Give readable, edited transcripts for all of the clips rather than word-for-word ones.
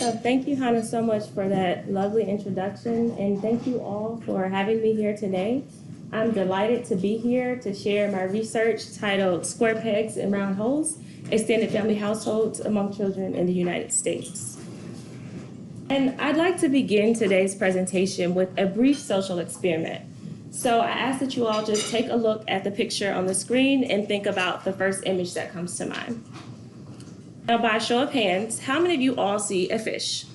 So thank you, Hannah, so much for that lovely introduction, and thank you all for having me here today. I'm delighted to be here to share my research titled Square Pegs and Round Holes, Extended Family Households Among Children in the United States. And I'd like to begin today's presentation with a brief social experiment. So I ask that you all just take a look at the picture on the screen and think about the first image that comes to mind. Now, by a show of hands, how many of you all see a fish?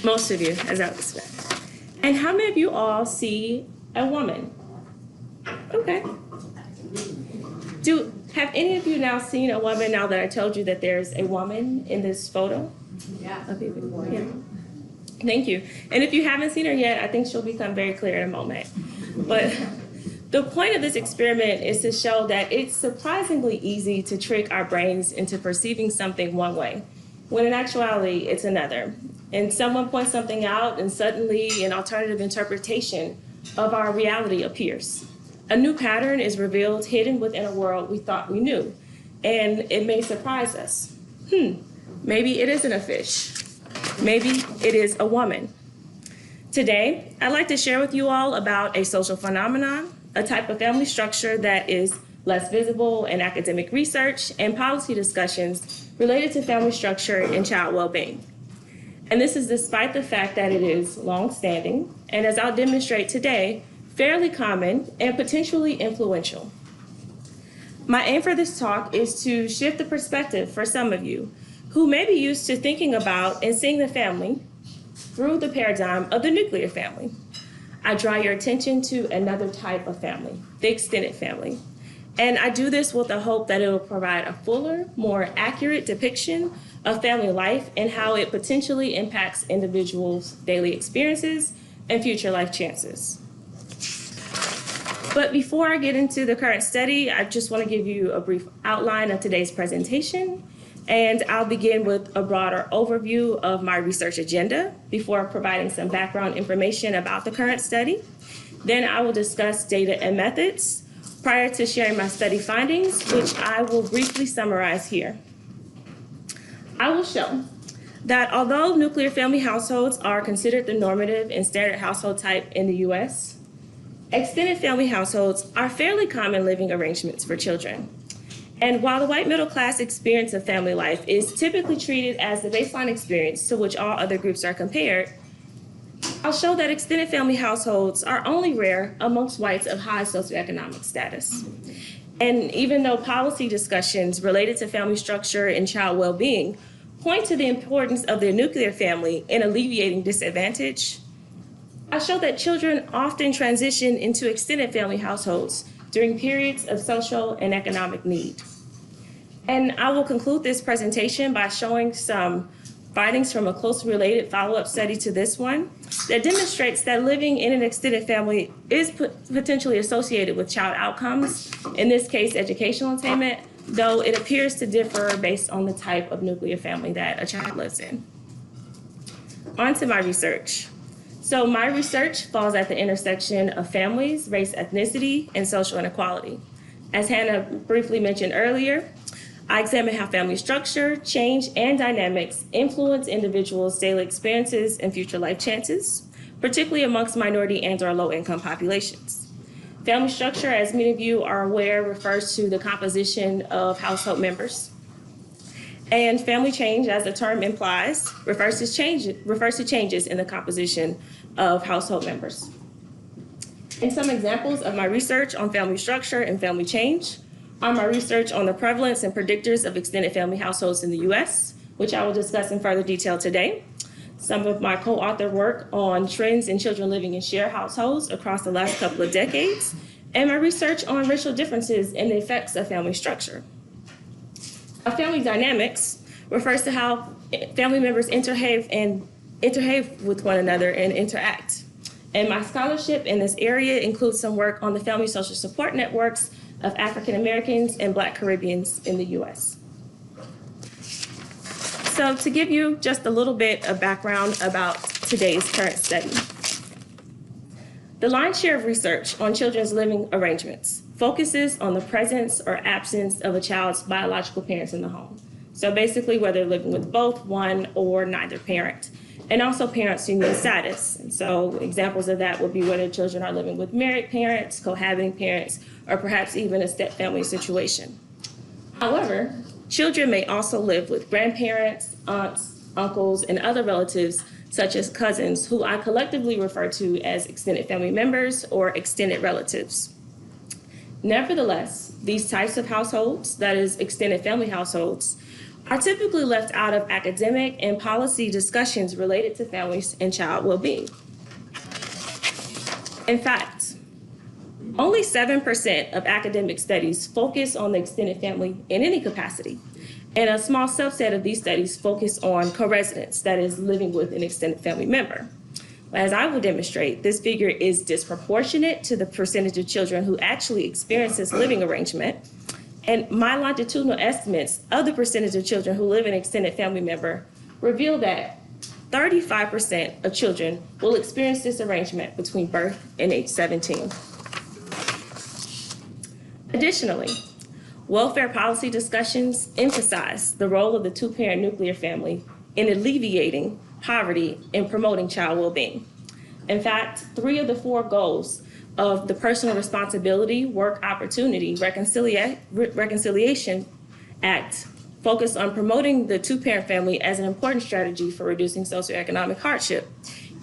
Most of you, as I would expect. And how many of you all see a woman? Okay. Have any of you now seen a woman now that I told you that there's a woman in this photo? Yeah. Yeah. Thank you. And if you haven't seen her yet, I think she'll become very clear in a moment. But the point of this experiment is to show that it's surprisingly easy to trick our brains into perceiving something one way, when in actuality, it's another. And someone points something out, and suddenly an alternative interpretation of our reality appears. A new pattern is revealed, hidden within a world we thought we knew. And it may surprise us. Maybe it isn't a fish. Maybe it is a woman. Today, I'd like to share with you all about a social phenomenon, a type of family structure that is less visible in academic research and policy discussions related to family structure and child well-being. And this is despite the fact that it is long-standing, and as I'll demonstrate today, fairly common and potentially influential. My aim for this talk is to shift the perspective for some of you who may be used to thinking about and seeing the family through the paradigm of the nuclear family. I draw your attention to another type of family, the extended family. And I do this with the hope that it will provide a fuller, more accurate depiction of family life and how it potentially impacts individuals' daily experiences and future life chances. But before I get into the current study, I just want to give you a brief outline of today's presentation. And I'll begin with a broader overview of my research agenda before providing some background information about the current study. Then I will discuss data and methods prior to sharing my study findings, which I will briefly summarize here. I will show that although nuclear family households are considered the normative and standard household type in the US, extended family households are fairly common living arrangements for children. And while the white middle class experience of family life is typically treated as the baseline experience to which all other groups are compared, I'll show that extended family households are only rare amongst whites of high socioeconomic status. And even though policy discussions related to family structure and child well-being point to the importance of the nuclear family in alleviating disadvantage, I'll show that children often transition into extended family households during periods of social and economic need. And I will conclude this presentation by showing some findings from a closely related follow-up study to this one that demonstrates that living in an extended family is potentially associated with child outcomes, in this case, educational attainment, though it appears to differ based on the type of nuclear family that a child lives in. On to my research. So my research falls at the intersection of families, race, ethnicity, and social inequality. As Hannah briefly mentioned earlier, I examine how family structure, change, and dynamics influence individuals' daily experiences and future life chances, particularly amongst minority and/or low-income populations. Family structure, as many of you are aware, refers to the composition of household members. And family change, as the term implies, refers to changes in the composition of household members. And some examples of my research on family structure and family change are my research on the prevalence and predictors of extended family households in the US, which I will discuss in further detail today. Some of my co-author work on trends in children living in shared households across the last couple of decades, and my research on racial differences and the effects of family structure. Family dynamics refers to how family members interhave with one another and interact. And my scholarship in this area includes some work on the family social support networks of African Americans and Black Caribbeans in the US. So to give you just a little bit of background about today's current study. The lion's share of research on children's living arrangements focuses on the presence or absence of a child's biological parents in the home. So basically, whether living with both, one, or neither parent. And also parents' union status. And so examples of that would be whether children are living with married parents, cohabiting parents, or perhaps even a step-family situation. However, children may also live with grandparents, aunts, uncles, and other relatives, such as cousins, who I collectively refer to as extended family members or extended relatives. Nevertheless, these types of households, that is, extended family households, are typically left out of academic and policy discussions related to families and child well-being. In fact, only 7% of academic studies focus on the extended family in any capacity, and a small subset of these studies focus on coresidence, that is, living with an extended family member. As I will demonstrate, this figure is disproportionate to the percentage of children who actually experience this living arrangement. And my longitudinal estimates of the percentage of children who live in an extended family member reveal that 35% of children will experience this arrangement between birth and age 17. Additionally, welfare policy discussions emphasize the role of the two-parent nuclear family in alleviating poverty and promoting child well-being. In fact, 3 of the 4 goals of the Personal Responsibility, Work Opportunity, Reconciliation Act focus on promoting the two-parent family as an important strategy for reducing socioeconomic hardship.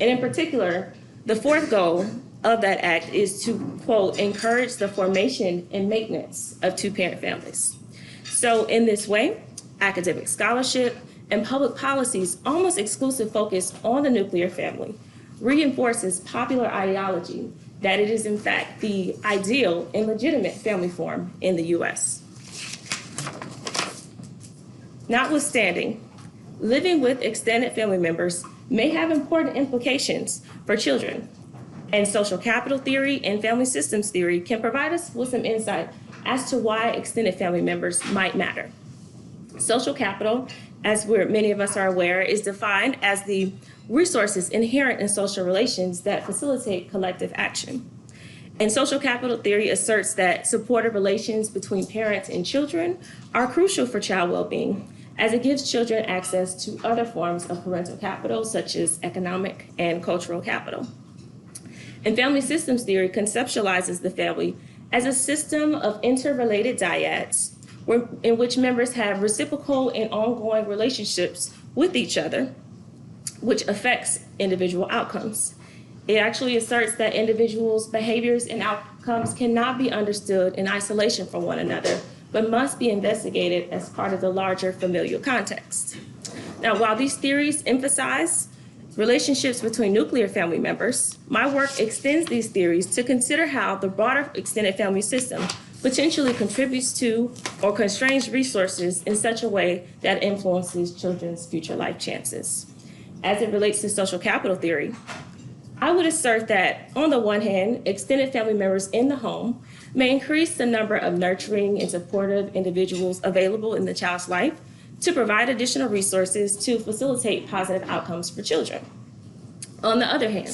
And in particular, the 4th goal of that act is to, quote, encourage the formation and maintenance of two-parent families. So in this way, academic scholarship and public policy's almost exclusive focus on the nuclear family reinforces popular ideology that it is in fact the ideal and legitimate family form in the US. Notwithstanding, living with extended family members may have important implications for children, and social capital theory and family systems theory can provide us with some insight as to why extended family members might matter. Social capital, as many of us are aware, is defined as the resources inherent in social relations that facilitate collective action. And social capital theory asserts that supportive relations between parents and children are crucial for child well-being, as it gives children access to other forms of parental capital, such as economic and cultural capital. And family systems theory conceptualizes the family as a system of interrelated dyads in which members have reciprocal and ongoing relationships with each other, which affects individual outcomes. It actually asserts that individuals' behaviors and outcomes cannot be understood in isolation from one another, but must be investigated as part of the larger familial context. Now, while these theories emphasize relationships between nuclear family members, my work extends these theories to consider how the broader extended family system potentially contributes to or constrains resources in such a way that influences children's future life chances. As it relates to social capital theory, I would assert that, on the one hand, extended family members in the home may increase the number of nurturing and supportive individuals available in the child's life to provide additional resources to facilitate positive outcomes for children. On the other hand,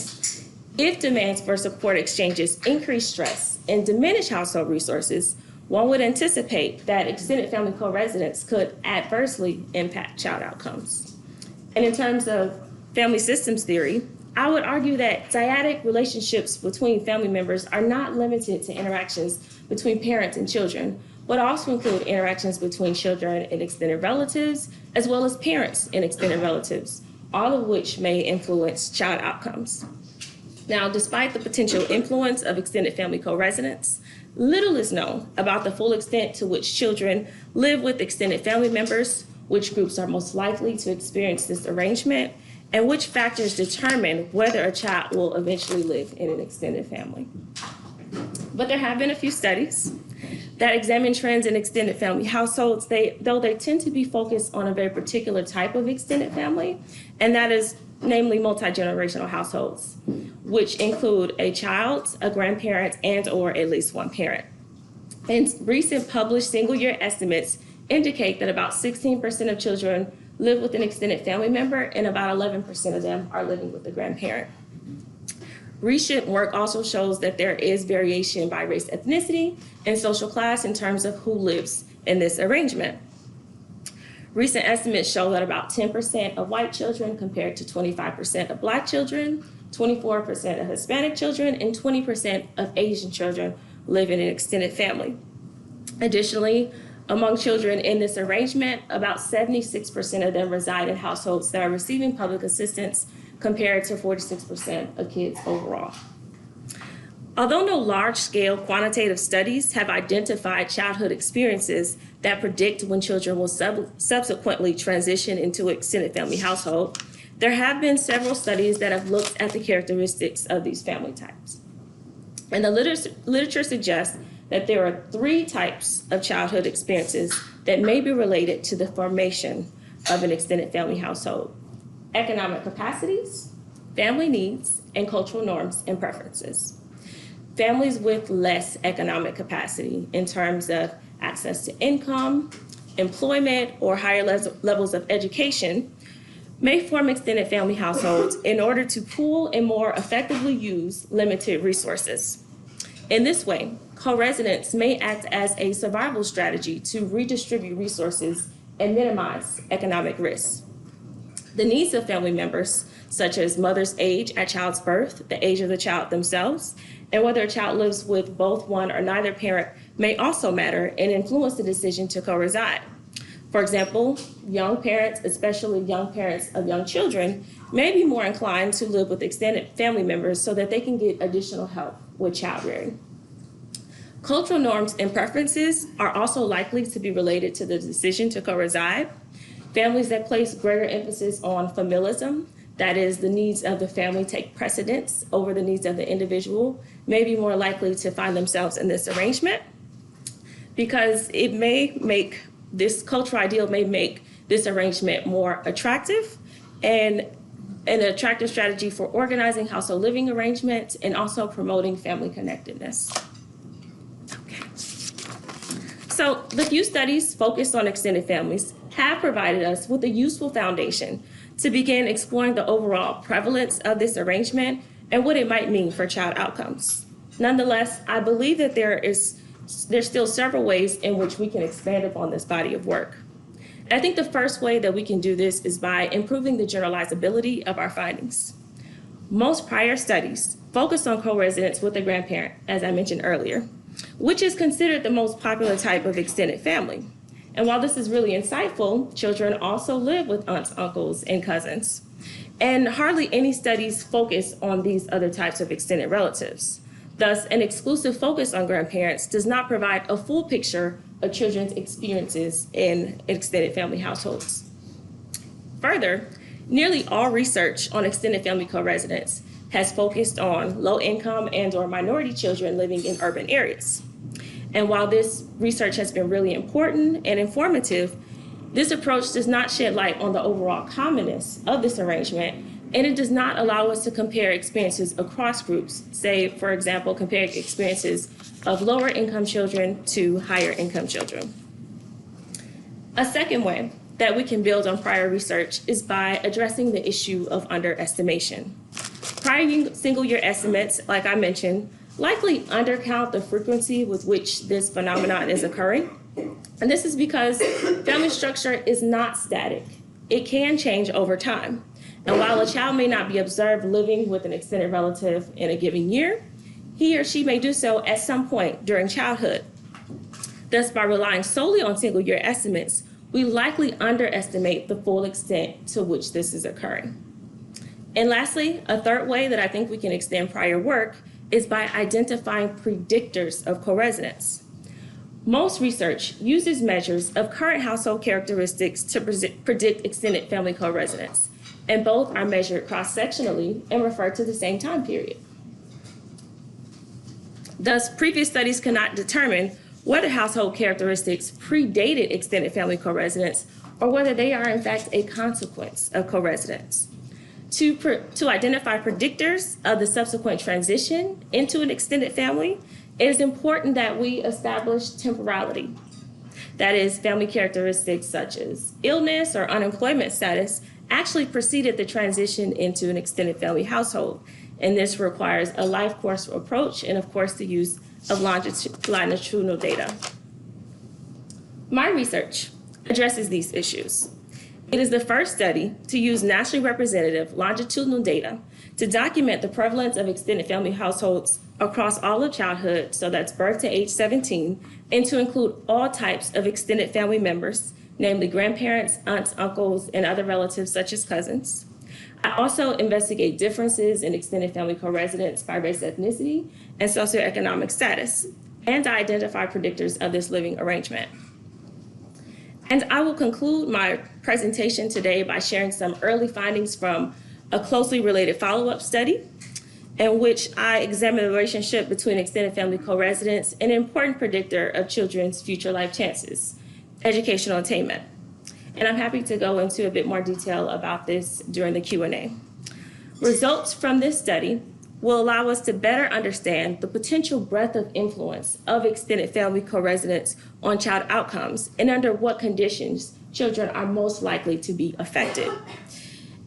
if demands for support exchanges increase stress and diminish household resources, one would anticipate that extended family co-residence could adversely impact child outcomes. And in terms of family systems theory, I would argue that dyadic relationships between family members are not limited to interactions between parents and children, but also include interactions between children and extended relatives, as well as parents and extended relatives, all of which may influence child outcomes. Now, despite the potential influence of extended family co-residence, little is known about the full extent to which children live with extended family members, which groups are most likely to experience this arrangement, and which factors determine whether a child will eventually live in an extended family. But there have been a few studies that examine trends in extended family households, though they tend to be focused on a very particular type of extended family, and that is namely multi-generational households, which include a child, a grandparent, and or at least one parent. And recent published single-year estimates indicate that about 16% of children live with an extended family member, and about 11% of them are living with a grandparent. Recent work also shows that there is variation by race, ethnicity, and social class in terms of who lives in this arrangement. Recent estimates show that about 10% of white children compared to 25% of Black children, 24% of Hispanic children, and 20% of Asian children live in an extended family. Additionally, among children in this arrangement, about 76% of them reside in households that are receiving public assistance compared to 46% of kids overall. Although no large-scale quantitative studies have identified childhood experiences that predict when children will subsequently transition into an extended family household, there have been several studies that have looked at the characteristics of these family types. And the literature suggests that there are 3 types of childhood experiences that may be related to the formation of an extended family household: economic capacities, family needs, and cultural norms and preferences. Families with less economic capacity in terms of access to income, employment, or higher levels of education may form extended family households in order to pool and more effectively use limited resources. In this way, coresidence may act as a survival strategy to redistribute resources and minimize economic risks. The needs of family members, such as mother's age at child's birth, the age of the child themselves, and whether a child lives with both one or neither parent, may also matter and influence the decision to co-reside. For example, young parents, especially young parents of young children, may be more inclined to live with extended family members so that they can get additional help with child rearing. Cultural norms and preferences are also likely to be related to the decision to co-reside. Families that place greater emphasis on familism, that is, the needs of the family take precedence over the needs of the individual, may be more likely to find themselves in this arrangement because it may make this cultural ideal may make this arrangement more attractive and an attractive strategy for organizing household living arrangements and also promoting family connectedness. Okay. So the few studies focused on extended families have provided us with a useful foundation to begin exploring the overall prevalence of this arrangement and what it might mean for child outcomes. Nonetheless, I believe that there's still several ways in which we can expand upon this body of work. And I think the first way that we can do this is by improving the generalizability of our findings. Most prior studies focused on co-residence with a grandparent, as I mentioned earlier, which is considered the most popular type of extended family. And while this is really insightful, children also live with aunts, uncles, and cousins. And hardly any studies focus on these other types of extended relatives. Thus, an exclusive focus on grandparents does not provide a full picture of children's experiences in extended family households. Further, nearly all research on extended family co-residence has focused on low-income and/or minority children living in urban areas. And while this research has been really important and informative, this approach does not shed light on the overall commonness of this arrangement, and it does not allow us to compare experiences across groups, say, for example, comparing experiences of lower income children to higher income children. A second way that we can build on prior research is by addressing the issue of underestimation. Prior single year estimates, like I mentioned, likely undercount the frequency with which this phenomenon is occurring. And this is because family structure is not static. It can change over time. And while a child may not be observed living with an extended relative in a given year, he or she may do so at some point during childhood. Thus, by relying solely on single year estimates, we likely underestimate the full extent to which this is occurring. And lastly, a third way that I think we can extend prior work is by identifying predictors of co-residence. Most research uses measures of current household characteristics to predict extended family co-residence, and both are measured cross-sectionally and refer to the same time period. Thus, previous studies cannot determine whether household characteristics predated extended family co-residence or whether they are in fact a consequence of co-residence. To identify predictors of the subsequent transition into an extended family, it is important that we establish temporality. That is, family characteristics such as illness or unemployment status actually preceded the transition into an extended family household. And this requires a life course approach and, of course, the use of longitudinal data. My research addresses these issues. It is the first study to use nationally representative longitudinal data to document the prevalence of extended family households across all of childhood, so that's birth to age 17, and to include all types of extended family members, namely grandparents, aunts, uncles, and other relatives such as cousins. I also investigate differences in extended family co-residence by race, ethnicity, and socioeconomic status, and I identify predictors of this living arrangement. And I will conclude my presentation today by sharing some early findings from a closely related follow-up study in which I examined the relationship between extended family co-residence, an important predictor of children's future life chances, educational attainment. And I'm happy to go into a bit more detail about this during the Q&A. Results from this study will allow us to better understand the potential breadth of influence of extended family co-residence on child outcomes and under what conditions children are most likely to be affected,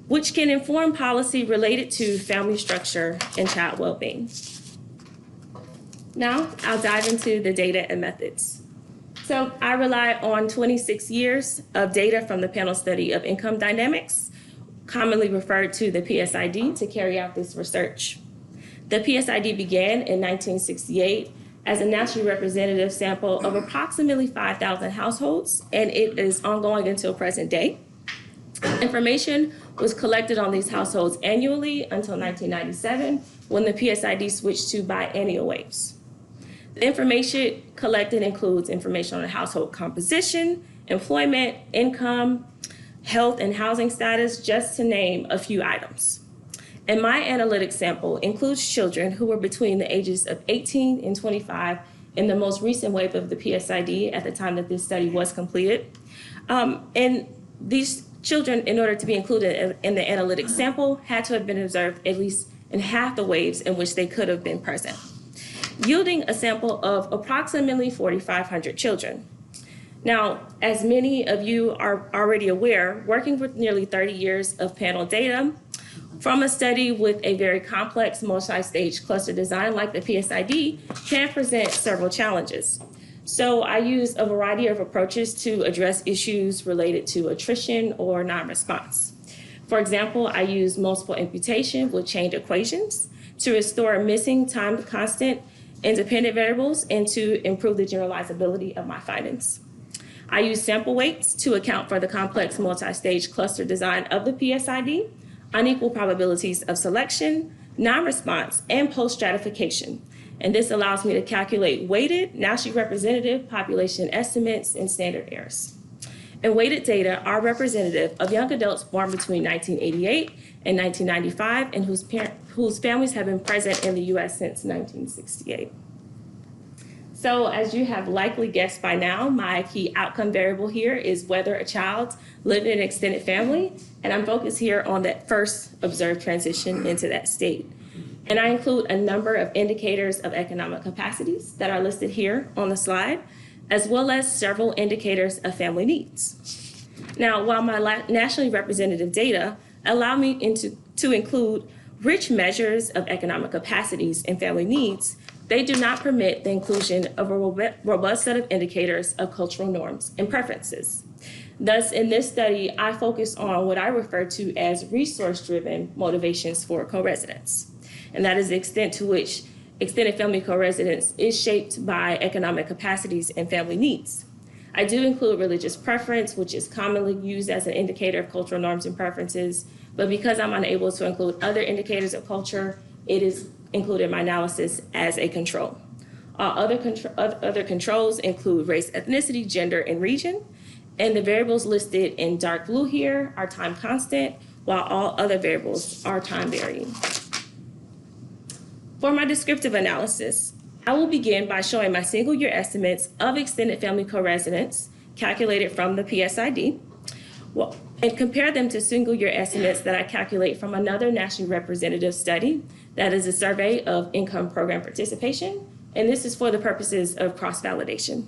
which can inform policy related to family structure and child well-being. Now, I'll dive into the data and methods. So I rely on 26 years of data from the panel study of income dynamics, commonly referred to the PSID, to carry out this research. The PSID began in 1968 as a nationally representative sample of approximately 5,000 households, and it is ongoing until present day. Information was collected on these households annually until 1997, when the PSID switched to biennial waves. The information collected includes information on the household composition, employment, income, health and housing status, just to name a few items. And my analytic sample includes children who were between the ages of 18 and 25 in the most recent wave of the PSID at the time that this study was completed. And these children, in order to be included in the analytic sample, had to have been observed at least in half the waves in which they could have been present, yielding a sample of approximately 4,500 children. Now, as many of you are already aware, working with nearly 30 years of panel data from a study with a very complex multi-stage cluster design like the PSID can present several challenges. So I use a variety of approaches to address issues related to attrition or non-response. For example, I use multiple imputation with chained equations to restore missing time constant independent variables and to improve the generalizability of my findings. I use sample weights to account for the complex multi-stage cluster design of the PSID, unequal probabilities of selection, non-response, and post-stratification. And this allows me to calculate weighted, nationally representative population estimates and standard errors. And weighted data are representative of young adults born between 1988 and 1995 and whose families have been present in the US since 1968. So as you have likely guessed by now, my key outcome variable here is whether a child lived in an extended family, and I'm focused here on that first observed transition into that state. And I include a number of indicators of economic capacities that are listed here on the slide, as well as several indicators of family needs. Now, while my nationally representative data allow me to include rich measures of economic capacities and family needs, they do not permit the inclusion of a robust set of indicators of cultural norms and preferences. Thus, in this study, I focus on what I refer to as resource-driven motivations for co-residence. And that is the extent to which extended family co-residence is shaped by economic capacities and family needs. I do include religious preference, which is commonly used as an indicator of cultural norms and preferences, but because I'm unable to include other indicators of culture, it is included in my analysis as a control. Other controls include race, ethnicity, gender, and region, and the variables listed in dark blue here are time constant, while all other variables are time varying. For my descriptive analysis, I will begin by showing my single year estimates of extended family co-residence calculated from the PSID, and compare them to single year estimates that I calculate from another nationally representative study, that is a survey of income program participation, and this is for the purposes of cross-validation.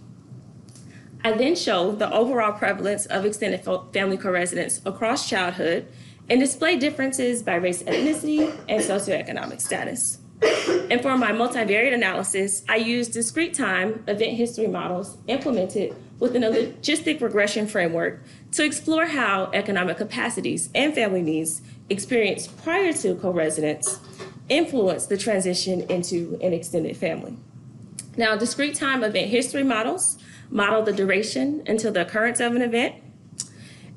I then show the overall prevalence of extended family co-residence across childhood and display differences by race, ethnicity, and socioeconomic status. And for my multivariate analysis, I use discrete time event history models implemented within a logistic regression framework to explore how economic capacities and family needs experienced prior to co-residence influence the transition into an extended family. Now, discrete time event history models model the duration until the occurrence of an event.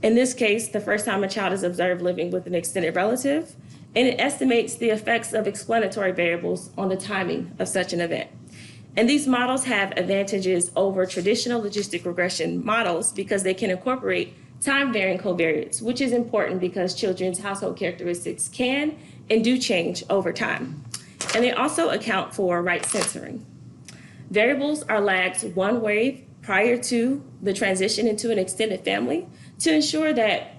In this case, the first time a child is observed living with an extended relative, and it estimates the effects of explanatory variables on the timing of such an event. And these models have advantages over traditional logistic regression models because they can incorporate time-varying covariates, which is important because children's household characteristics can and do change over time. And they also account for right censoring. Variables are lagged one way prior to the transition into an extended family to ensure that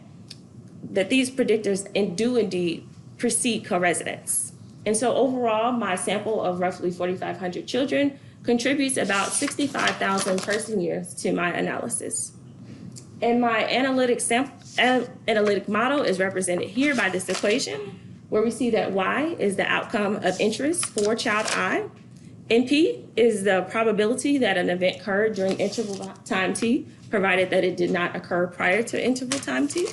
these predictors do indeed precede co-residence. And so overall, my sample of roughly 4,500 children contributes about 65,000 person years to my analysis. And my analytic model is represented here by this equation, where we see that Y is the outcome of interest for child I, and P is the probability that an event occurred during interval time T, provided that it did not occur prior to interval time T.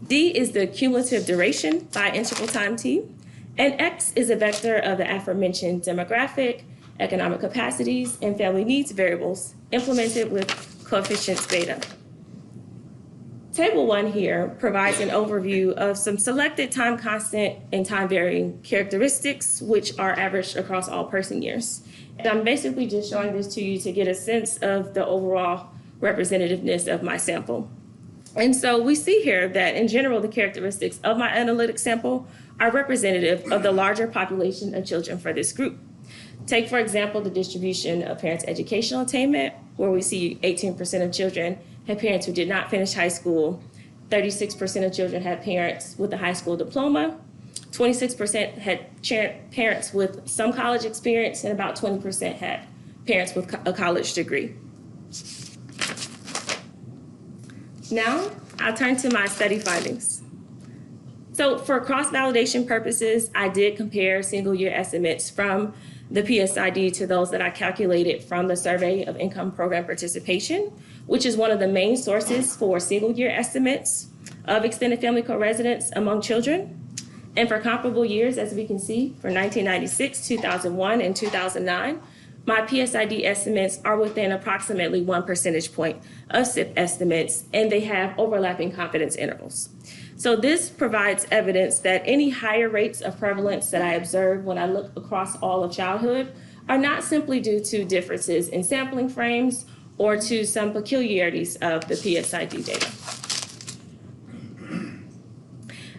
D is the cumulative duration by interval time T, and X is a vector of the aforementioned demographic, economic capacities, and family needs variables implemented with coefficients beta. Table 1 here provides an overview of some selected time constant and time varying characteristics, which are averaged across all person years. And I'm basically just showing this to you to get a sense of the overall representativeness of my sample. And so we see here that in general, the characteristics of my analytic sample are representative of the larger population of children for this group. Take, for example, the distribution of parents' educational attainment, where we see 18% of children had parents who did not finish high school, 36% of children had parents with a high school diploma, 26% had parents with some college experience, and about 20% had parents with a college degree. Now, I'll turn to my study findings. So for cross-validation purposes, I did compare single-year estimates from the PSID to those that I calculated from the Survey of Income Program Participation, which is one of the main sources for single-year estimates of extended family co-residence among children. And for comparable years, as we can see, for 1996, 2001, and 2009, my PSID estimates are within approximately 1 percentage point of SIPP estimates, and they have overlapping confidence intervals. So this provides evidence that any higher rates of prevalence that I observe when I look across all of childhood are not simply due to differences in sampling frames or to some peculiarities of the PSID data.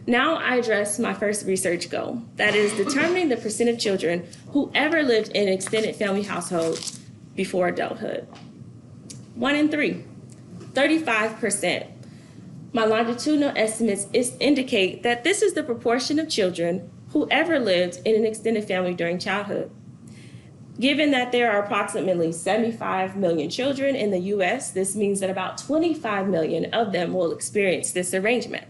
Now I address my first research goal, that is determining the percent of children who ever lived in an extended family household before adulthood. 1 in 3, 35%. My longitudinal estimates indicate that this is the proportion of children who ever lived in an extended family during childhood. Given that there are approximately 75 million children in the US, this means that about 25 million of them will experience this arrangement.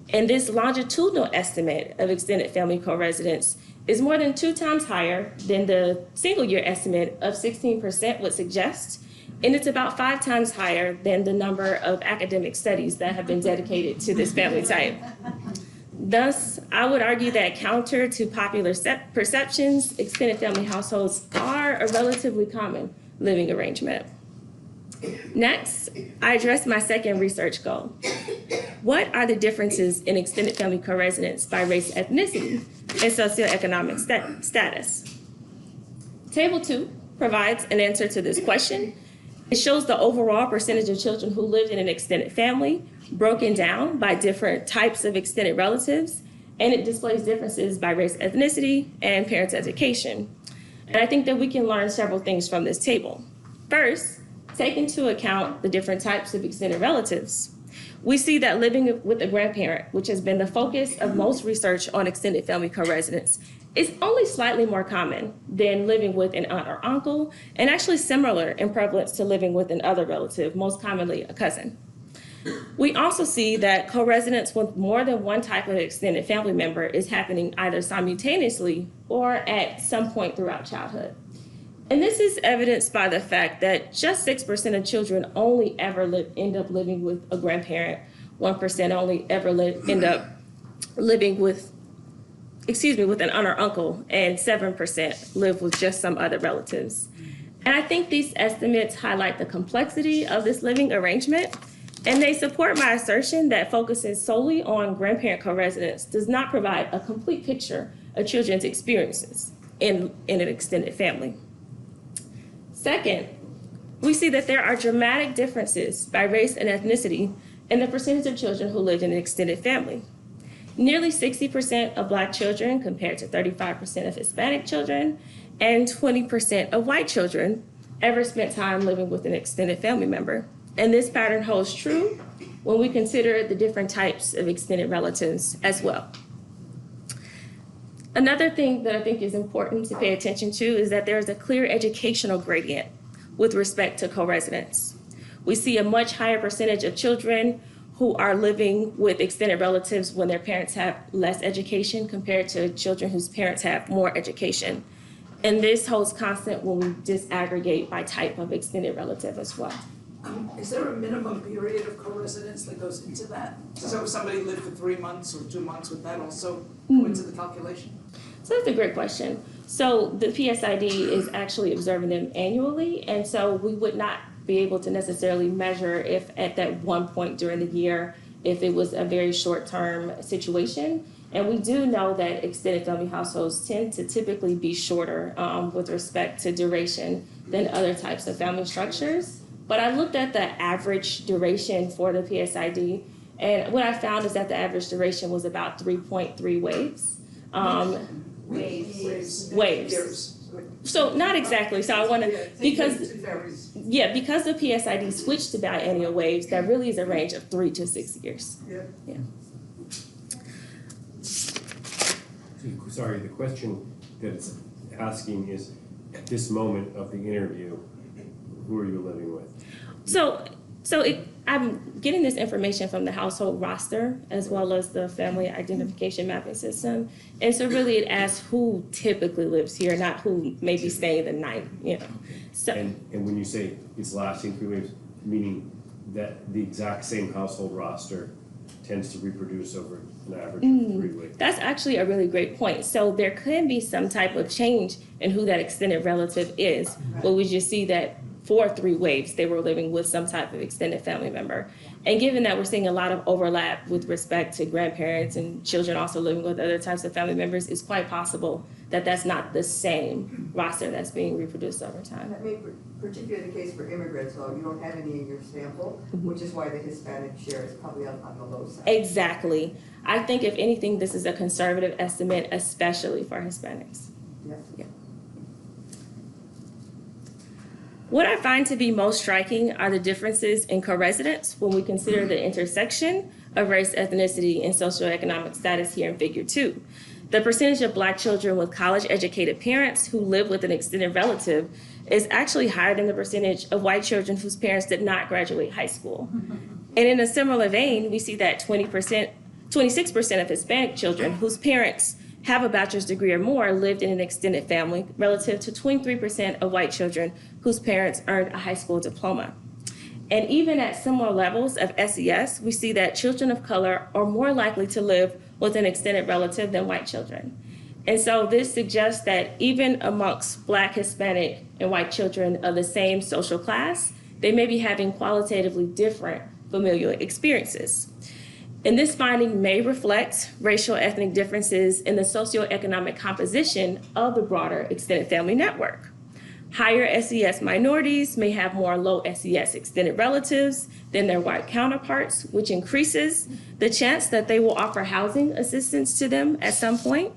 And this longitudinal estimate of extended family co-residence is more than 2 times higher than the single-year estimate of 16% would suggest, and it's about 5 times higher than the number of academic studies that have been dedicated to this family type. Thus, I would argue that counter to popular perceptions, extended family households are a relatively common living arrangement. Next, I address my second research goal. What are the differences in extended family co-residence by race, ethnicity, and socioeconomic status? Table 2 provides an answer to this question. It shows the overall percentage of children who lived in an extended family, broken down by different types of extended relatives, and it displays differences by race, ethnicity, and parents' education. And I think that we can learn several things from this table. First, take into account the different types of extended relatives. We see that living with a grandparent, which has been the focus of most research on extended family co-residence, is only slightly more common than living with an aunt or uncle, and actually similar in prevalence to living with an other relative, most commonly a cousin. We also see that co-residence with more than one type of extended family member is happening either simultaneously or at some point throughout childhood. And this is evidenced by the fact that just 6% of children only ever end up living with a grandparent, 1% only ever end up living with an aunt or uncle, and 7% live with just some other relatives. And I think these estimates highlight the complexity of this living arrangement, and they support my assertion that focusing solely on grandparent co-residence does not provide a complete picture of children's experiences in an extended family. Second, we see that there are dramatic differences by race and ethnicity in the percentage of children who live in an extended family. Nearly 60% of Black children compared to 35% of Hispanic children, and 20% of white children ever spent time living with an extended family member. And this pattern holds true when we consider the different types of extended relatives as well. Another thing that I think is important to pay attention to is that there is a clear educational gradient with respect to co-residence. We see a much higher percentage of children who are living with extended relatives when their parents have less education compared to children whose parents have more education. And this holds constant when we disaggregate by type of extended relative as well. Is there a minimum period of co-residence that goes into that? So if somebody lived for 3 months or 2 months, would that also go into the calculation? So that's a great question. So the PSID is actually observing them annually, and so we would not be able to necessarily measure if at that one point during the year, if it was a very short-term situation. And we do know that extended family households tend to typically be shorter with respect to duration than other types of family structures. But I looked at the average duration for the PSID, and what I found is that the average duration was about 3.3 waves. Waves. So not exactly. So I want to, because the PSID switched to biennial waves, that really is a range of 3 to 6 years. Yeah. Sorry, the question that it's asking is, at this moment of the interview, who are you living with? I'm getting this information from the household roster as well as the family identification mapping system. And so really it asks who typically lives here, not who may be staying the night, you know. So, and when you say it's lasting 3 waves, meaning that the exact same household roster tends to reproduce over an average of 3 waves? That's actually a really great point. So there could be some type of change in who that extended relative is, but we just see that for 3 waves, they were living with some type of extended family member. And given that we're seeing a lot of overlap with respect to grandparents and children also living with other types of family members, it's quite possible that that's not the same roster that's being reproduced over time. That may be particularly the case for immigrants, though. You don't have any in your sample, which is why the Hispanic share is probably on the low side. Exactly. I think, if anything, this is a conservative estimate, especially for Hispanics. Yes. Yeah. What I find to be most striking are the differences in co-residence when we consider the intersection of race, ethnicity, and socioeconomic status here in Figure 2. The percentage of Black children with college-educated parents who live with an extended relative is actually higher than the percentage of white children whose parents did not graduate high school. And in a similar vein, we see that 26% of Hispanic children whose parents have a bachelor's degree or more lived in an extended family, relative to 23% of white children whose parents earned a high school diploma. And even at similar levels of SES, we see that children of color are more likely to live with an extended relative than white children. And so this suggests that even amongst Black, Hispanic, and white children of the same social class, they may be having qualitatively different familial experiences. And this finding may reflect racial ethnic differences in the socioeconomic composition of the broader extended family network. Higher SES minorities may have more low SES extended relatives than their white counterparts, which increases the chance that they will offer housing assistance to them at some point.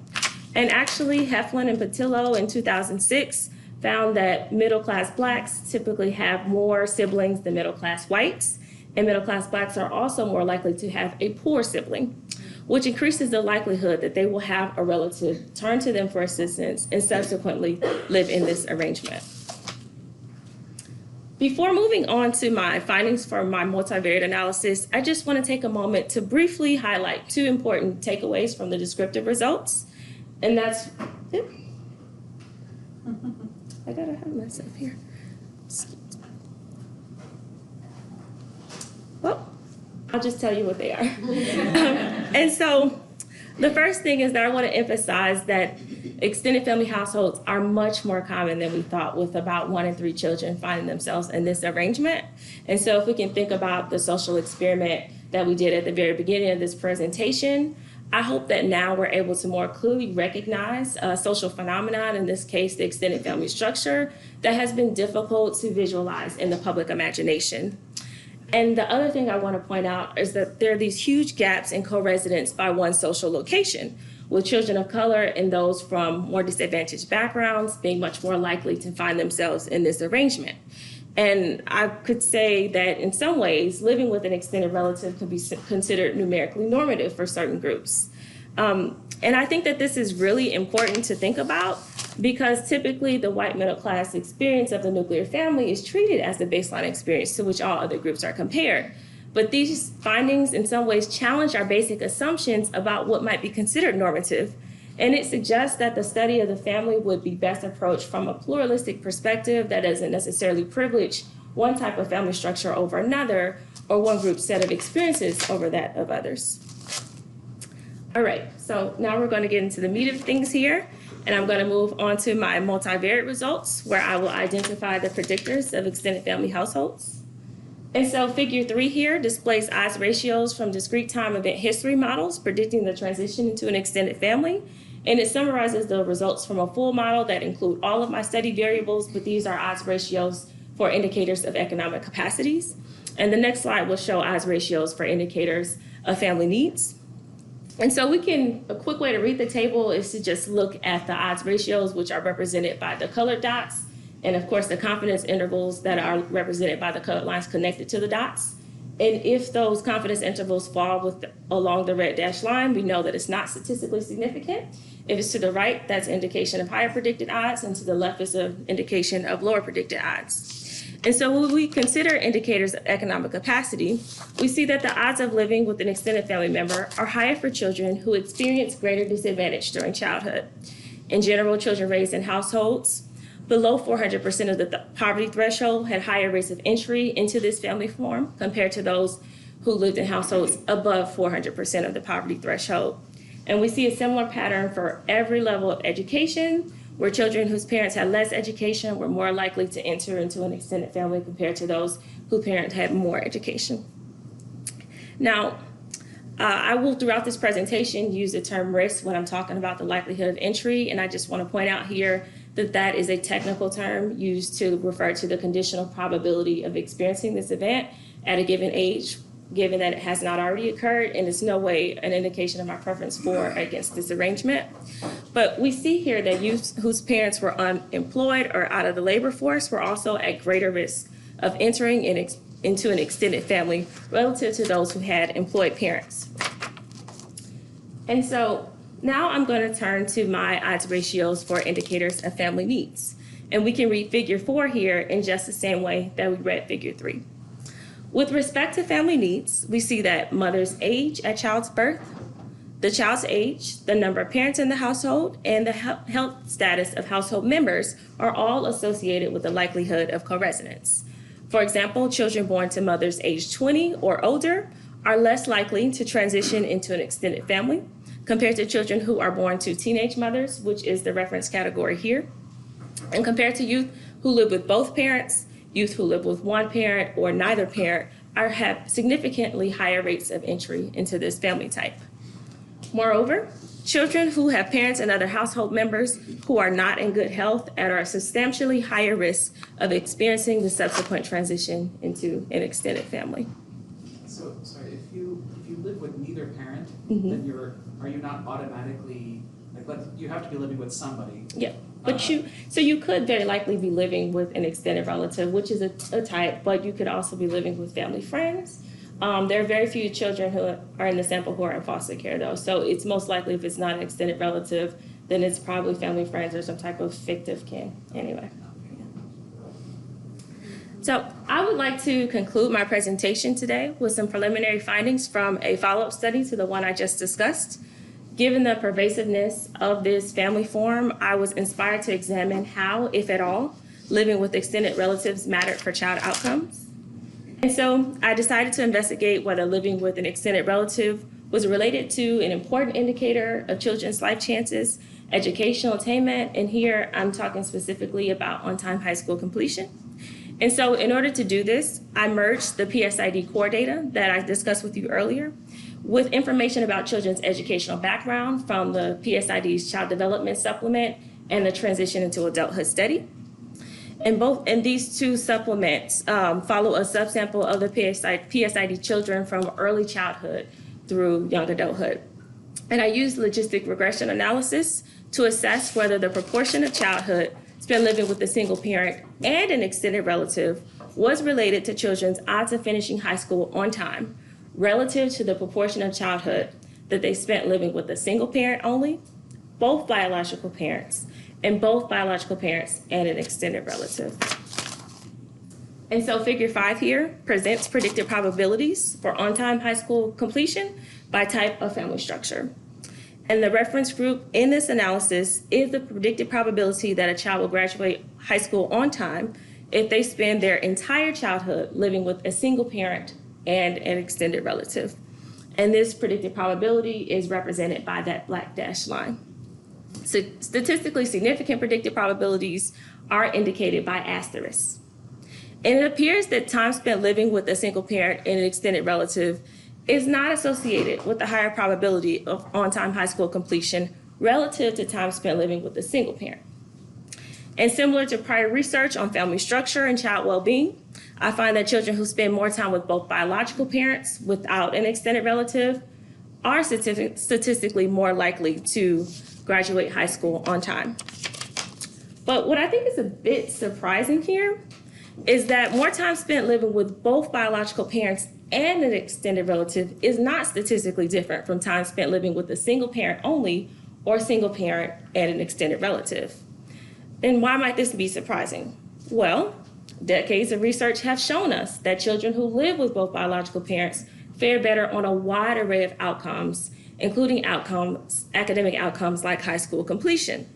And actually, Heflin and Patillo in 2006 found that middle-class Blacks typically have more siblings than middle-class whites, and middle-class Blacks are also more likely to have a poor sibling, which increases the likelihood that they will have a relative turn to them for assistance and subsequently live in this arrangement. Before moving on to my findings for my multivariate analysis, I just want to take a moment to briefly highlight 2 important takeaways from the descriptive results. And that's, I gotta have myself here. Well, I'll just tell you what they are. And so the first thing is that I want to emphasize that extended family households are much more common than we thought, with about 1 in 3 children finding themselves in this arrangement. And so if we can think about the social experiment that we did at the very beginning of this presentation, I hope that now we're able to more clearly recognize a social phenomenon, in this case, the extended family structure, that has been difficult to visualize in the public imagination. And the other thing I want to point out is that there are these huge gaps in co-residence by one social location, with children of color and those from more disadvantaged backgrounds being much more likely to find themselves in this arrangement. And I could say that in some ways, living with an extended relative could be considered numerically normative for certain groups. And I think that this is really important to think about, because typically the white middle class experience of the nuclear family is treated as the baseline experience to which all other groups are compared. But these findings in some ways challenge our basic assumptions about what might be considered normative. And it suggests that the study of the family would be best approached from a pluralistic perspective that doesn't necessarily privilege one type of family structure over another, or one group's set of experiences over that of others. All right, so now we're going to get into the meat of things here. And I'm going to move on to my multivariate results, where I will identify the predictors of extended family households. And so figure 3 here displays odds ratios from discrete time event history models predicting the transition into an extended family. And it summarizes the results from a full model that include all of my study variables, but these are odds ratios for indicators of economic capacities. And the next slide will show odds ratios for indicators of family needs. And so a quick way to read the table is to just look at the odds ratios, which are represented by the colored dots, and of course the confidence intervals that are represented by the colored lines connected to the dots. And if those confidence intervals fall along the red dashed line, we know that it's not statistically significant. If it's to the right, that's an indication of higher predicted odds, and to the left is an indication of lower predicted odds. And so when we consider indicators of economic capacity, we see that the odds of living with an extended family member are higher for children who experience greater disadvantage during childhood. In general, children raised in households below 400% of the poverty threshold had higher rates of entry into this family form compared to those who lived in households above 400% of the poverty threshold. And we see a similar pattern for every level of education, where children whose parents had less education were more likely to enter into an extended family compared to those whose parents had more education. Now, I will, throughout this presentation, use the term risk when I'm talking about the likelihood of entry, and I just want to point out here that that is a technical term used to refer to the conditional probability of experiencing this event at a given age, given that it has not already occurred, and it's no way an indication of my preference for or against this arrangement. But we see here that youth whose parents were unemployed or out of the labor force were also at greater risk of entering into an extended family relative to those who had employed parents. And so now I'm going to turn to my odds ratios for indicators of family needs. And we can read figure 4 here in just the same way that we read figure 3. With respect to family needs, we see that mother's age at child's birth, the child's age, the number of parents in the household, and the health status of household members are all associated with the likelihood of co-residence. For example, children born to mothers aged 20 or older are less likely to transition into an extended family compared to children who are born to teenage mothers, which is the reference category here. And compared to youth who live with both parents, youth who live with one parent or neither parent have significantly higher rates of entry into this family type. Moreover, children who have parents and other household members who are not in good health are at substantially higher risk of experiencing the subsequent transition into an extended family. So, sorry, if you live with neither parent, then are you not automatically, you have to be living with somebody. Yeah. But you could very likely be living with an extended relative, which is a type, but you could also be living with family friends. There are very few children who are in the sample who are in foster care, though. So it's most likely, if it's not an extended relative, then it's probably family friends or some type of fictive kin anyway. So I would like to conclude my presentation today with some preliminary findings from a follow-up study to the one I just discussed. Given the pervasiveness of this family form, I was inspired to examine how, if at all, living with extended relatives mattered for child outcomes. And so I decided to investigate whether living with an extended relative was related to an important indicator of children's life chances, educational attainment, and here I'm talking specifically about on-time high school completion. And so in order to do this, I merged the PSID core data that I discussed with you earlier with information about children's educational background from the PSID's Child Development Supplement and the Transition into Adulthood study. And these two supplements follow a subsample of the PSID children from early childhood through young adulthood. And I used logistic regression analysis to assess whether the proportion of childhood spent living with a single parent and an extended relative was related to children's odds of finishing high school on time relative to the proportion of childhood that they spent living with a single parent only, both biological parents, and both biological parents and an extended relative. And so figure 5 here presents predicted probabilities for on-time high school completion by type of family structure. And the reference group in this analysis is the predicted probability that a child will graduate high school on time if they spend their entire childhood living with a single parent and an extended relative. And this predicted probability is represented by that black dashed line. So statistically significant predicted probabilities are indicated by asterisks. And it appears that time spent living with a single parent and an extended relative is not associated with the higher probability of on-time high school completion relative to time spent living with a single parent. And similar to prior research on family structure and child well-being, I find that children who spend more time with both biological parents without an extended relative are statistically more likely to graduate high school on time. But what I think is a bit surprising here is that more time spent living with both biological parents and an extended relative is not statistically different from time spent living with a single parent only or single parent and an extended relative. And why might this be surprising? Well, decades of research have shown us that children who live with both biological parents fare better on a wide array of outcomes, including academic outcomes like high school completion.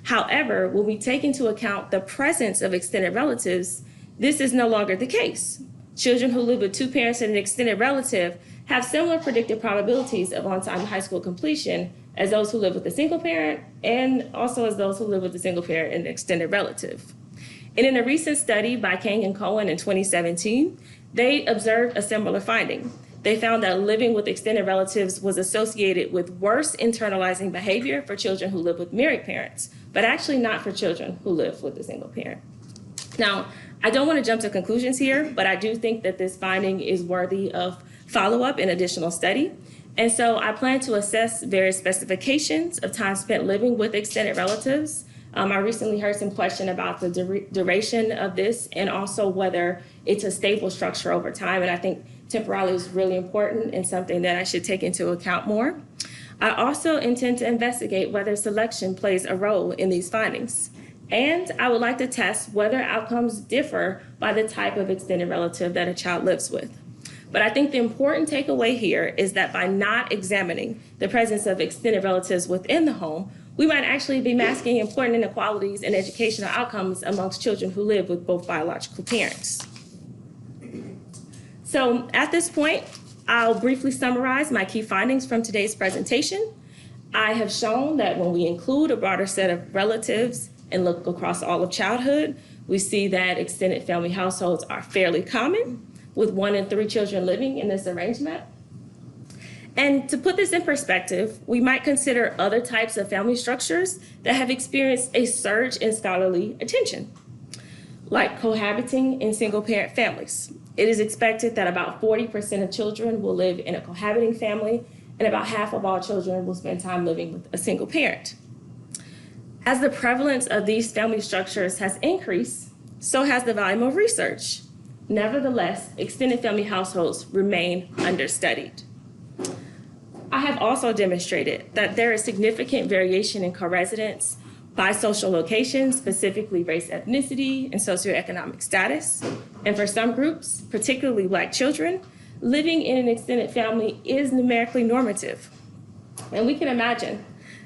However, when we take into account the presence of extended relatives, this is no longer the case. Children who live with two parents and an extended relative have similar predicted probabilities of on-time high school completion as those who live with a single parent and also as those who live with a single parent and an extended relative. And in a recent study by Kang and Cohen in 2017, they observed a similar finding. They found that living with extended relatives was associated with worse internalizing behavior for children who live with married parents, but actually not for children who live with a single parent. Now, I don't want to jump to conclusions here, but I do think that this finding is worthy of follow-up and additional study. And so I plan to assess various specifications of time spent living with extended relatives. I recently heard some question about the duration of this and also whether it's a stable structure over time. And I think temporality is really important and something that I should take into account more. I also intend to investigate whether selection plays a role in these findings. And I would like to test whether outcomes differ by the type of extended relative that a child lives with. But I think the important takeaway here is that by not examining the presence of extended relatives within the home, we might actually be masking important inequalities in educational outcomes amongst children who live with both biological parents. So at this point, I'll briefly summarize my key findings from today's presentation. I have shown that when we include a broader set of relatives and look across all of childhood, we see that extended family households are fairly common, with 1 in 3 children living in this arrangement. And to put this in perspective, we might consider other types of family structures that have experienced a surge in scholarly attention, like cohabiting in single-parent families. It is expected that about 40% of children will live in a cohabiting family, and about half of all children will spend time living with a single parent. As the prevalence of these family structures has increased, so has the volume of research. Nevertheless, extended family households remain understudied. I have also demonstrated that there is significant variation in coresidence by social location, specifically race, ethnicity, and socioeconomic status. And for some groups, particularly Black children, living in an extended family is numerically normative. And we can imagine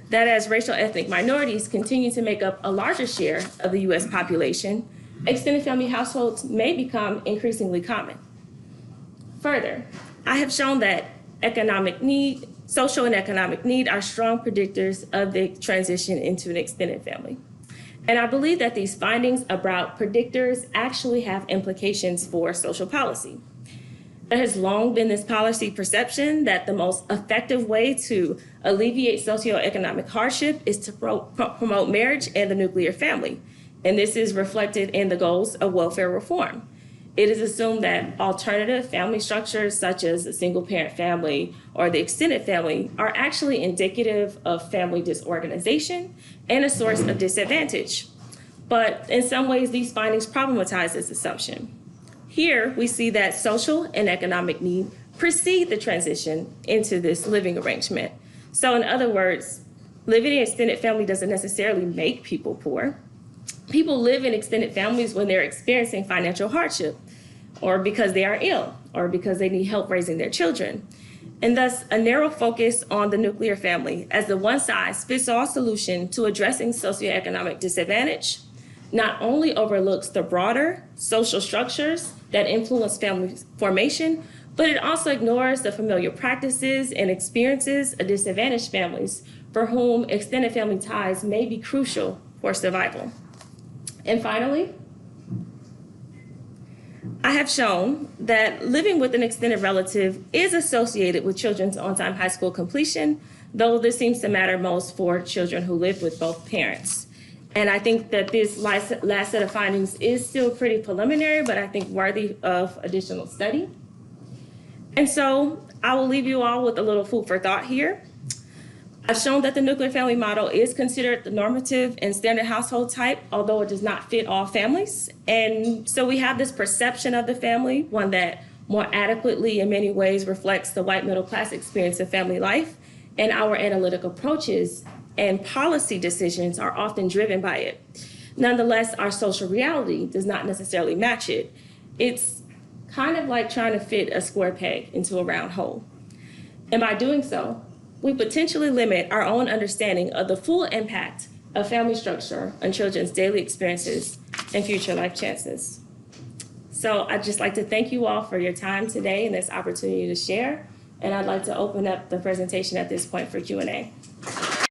that as racial ethnic minorities continue to make up a larger share of the US population, extended family households may become increasingly common. Further, I have shown that social and economic need are strong predictors of the transition into an extended family. And I believe that these findings about predictors actually have implications for social policy. There has long been this policy perception that the most effective way to alleviate socioeconomic hardship is to promote marriage and the nuclear family. And this is reflected in the goals of welfare reform. It is assumed that alternative family structures, such as a single parent family or the extended family, are actually indicative of family disorganization and a source of disadvantage. But in some ways, these findings problematize this assumption. Here, we see that social and economic need precede the transition into this living arrangement. So in other words, living in an extended family doesn't necessarily make people poor. People live in extended families when they're experiencing financial hardship, or because they are ill, or because they need help raising their children. And thus, a narrow focus on the nuclear family as the one-size-fits-all solution to addressing socioeconomic disadvantage not only overlooks the broader social structures that influence family formation, but it also ignores the familiar practices and experiences of disadvantaged families for whom extended family ties may be crucial for survival. And finally, I have shown that living with an extended relative is associated with children's on-time high school completion, though this seems to matter most for children who live with both parents. And I think that this last set of findings is still pretty preliminary, but I think worthy of additional study. And so I will leave you all with a little food for thought here. I've shown that the nuclear family model is considered the normative and standard household type, although it does not fit all families. And so we have this perception of the family, one that more adequately in many ways reflects the white middle class experience of family life, and our analytic approaches and policy decisions are often driven by it. Nonetheless, our social reality does not necessarily match it. It's kind of like trying to fit a square peg into a round hole. And by doing so, we potentially limit our own understanding of the full impact of family structure on children's daily experiences and future life chances. So I'd just like to thank you all for your time today and this opportunity to share. And I'd like to open up the presentation at this point for Q&A.